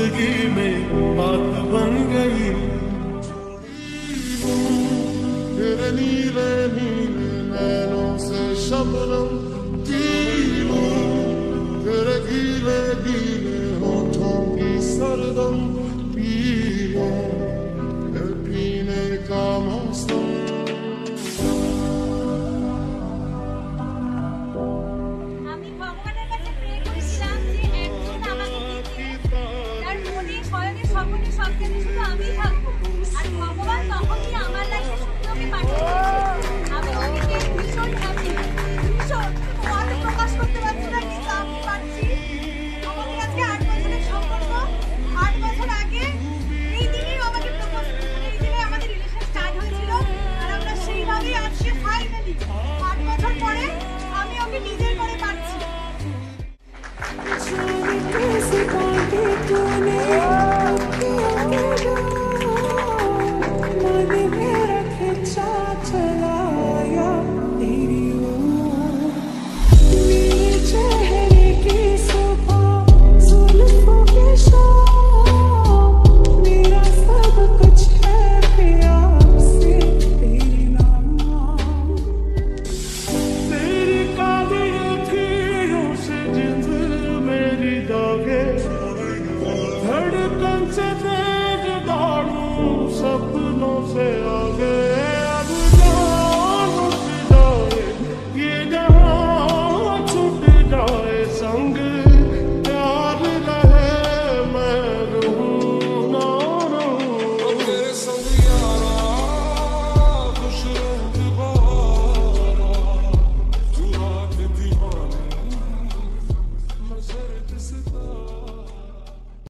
जिंदगी में बात बन गई। तेरे नीले नीले नैनों से शबनम पी लूं, तेरे गीले गीले होठों की सरदम पी लूं, पीने का मौसम। धड़कन से तेज दौड़ूं सपनों से आगे।